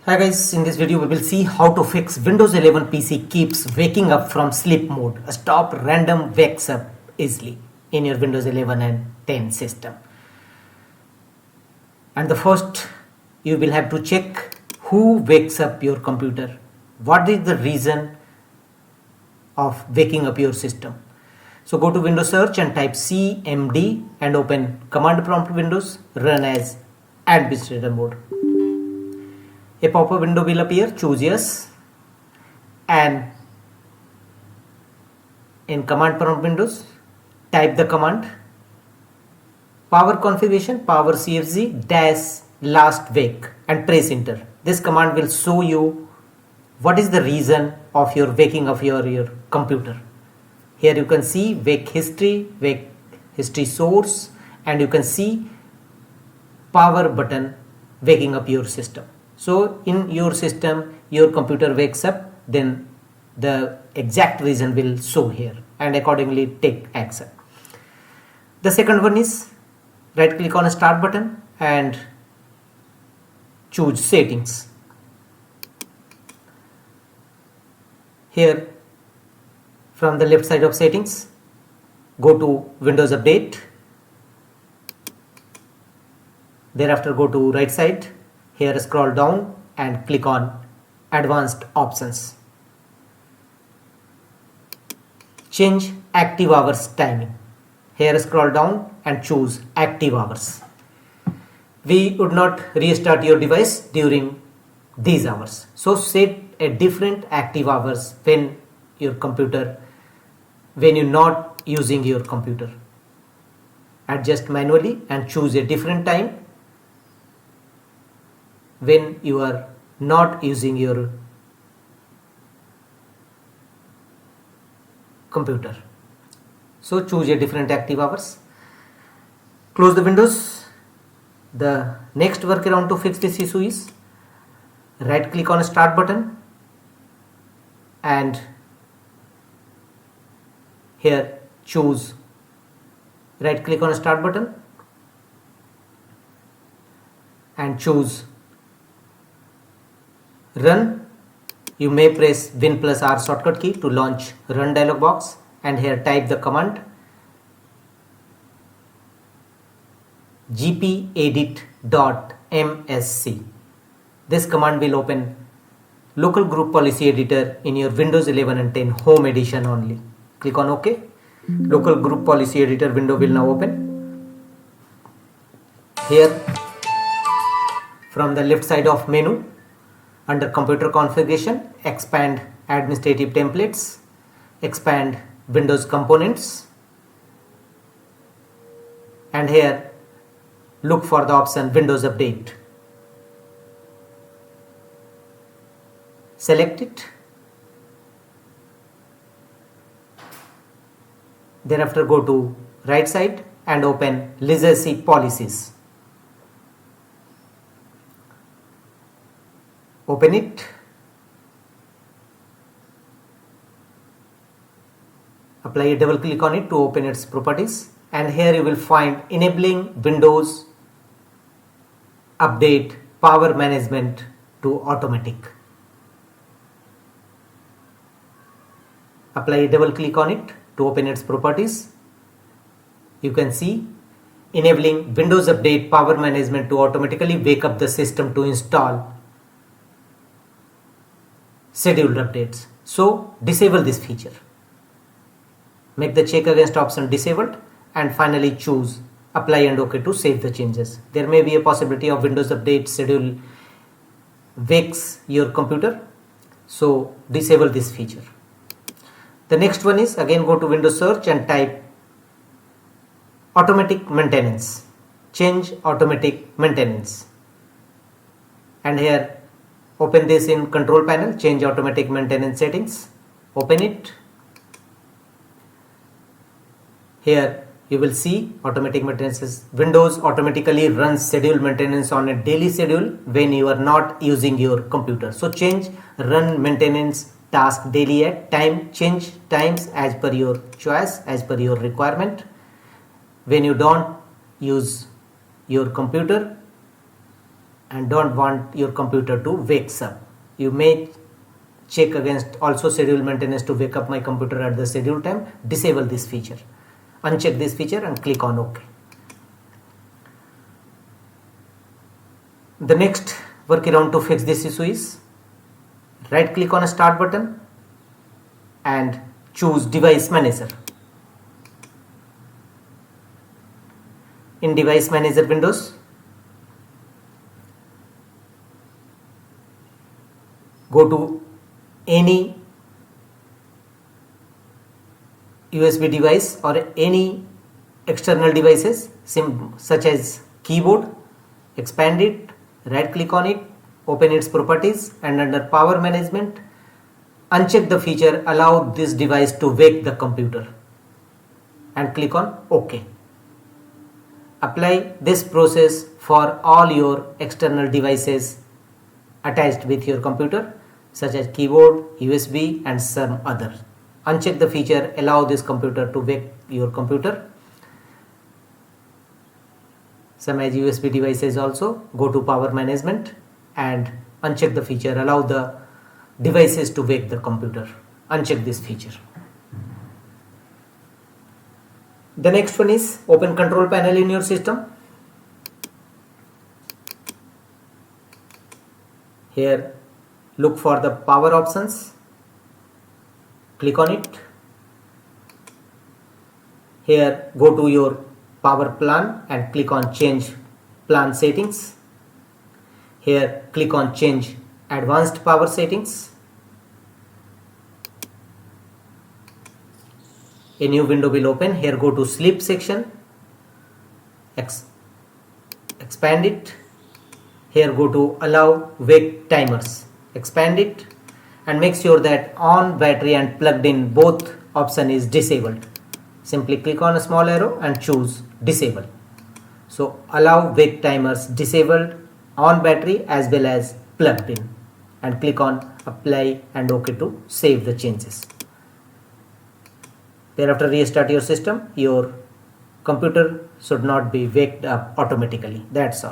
Hi guys, in this video we will see how to fix Windows 11 PC keeps waking up from sleep mode. Stop random wakes up easily in your Windows 11 and 10 system. And the first, you will have to check who wakes up your computer. What is the reason of waking up your system? So go to Windows search and type cmd and open command prompt Windows, run as administrator mode. A pop-up window will appear, choose yes, and in command prompt Windows type the command power configuration power cfg dash last wake and press enter. This command will show you what is the reason of your waking of your computer. Here you can see wake history source, and you can see power button waking up your system. So in your system your computer wakes up, then the exact reason will show here and accordingly take action. The second one is right click on start button and choose settings. Here from the left side of settings go to Windows Update, thereafter go to right side. Here scroll down and click on advanced options. Change active hours timing. Here scroll down and choose active hours. We would not restart your device during these hours. So set a different active hours when you're not using your computer. Adjust manually and choose a different time when you are not using your computer. So choose a different active hours. Close the windows. The next workaround to fix this issue is right click on start button and here choose right click on start button and choose run. You may press Win plus R shortcut key to launch run dialog box, and here type the command gpedit.msc. This command will open local group policy editor in your Windows 11 and 10 home edition only. Click on OK. Local group policy editor window will now open. Here from the left side of menu under computer configuration, expand administrative templates, expand Windows components, and here look for the option Windows Update. Select it. Thereafter go to right side and open Legacy Policies. Open it. Apply a double click on it to open its properties, and here you will find enabling Windows Update Power Management to Automatic. Apply a double click on it to open its properties. You can see enabling Windows Update Power Management to automatically wake up the system to install scheduled updates. So disable this feature. Make the check against option disabled and finally choose apply and OK to save the changes. There may be a possibility of Windows Update schedule wakes your computer, so disable this feature. The next one is again go to Windows search and type automatic maintenance. Change automatic maintenance, and here open this in control panel, change automatic maintenance settings. Open it. Here you will see automatic maintenance is Windows automatically runs schedule maintenance on a daily schedule when you are not using your computer. So change run maintenance task daily at time, change times as per your choice, as per your requirement. When you don't use your computer, and don't want your computer to wakes up. You may check against also schedule maintenance to wake up my computer at the scheduled time. Disable this feature. Uncheck this feature and click on OK. The next workaround to fix this issue is right click on a start button and choose device manager. In device manager windows, go to any USB device or any external devices such as keyboard, expand it, right click on it, open its properties, and under power management uncheck the feature allow this device to wake the computer and click on OK. Apply this process for all your external devices attached with your computer such as keyboard, USB and some other. Uncheck the feature allow this computer to wake your computer. Some as USB devices also, go to power management and uncheck the feature allow the devices to wake the computer. Uncheck this feature. The next one is open control panel in your system. Here look for the power options, click on it. Here go to your power plan and click on change plan settings. Here click on change advanced power settings. A new window will open. Here go to sleep section, expand it. Here go to allow wake timers, expand it and make sure that on battery and plugged in both option is disabled. Simply click on a small arrow and choose disable. So allow wake timers disabled, on battery as well as plugged in, and click on apply and OK to save the changes. Thereafter restart your system. Your computer should not be waked up automatically. That's all.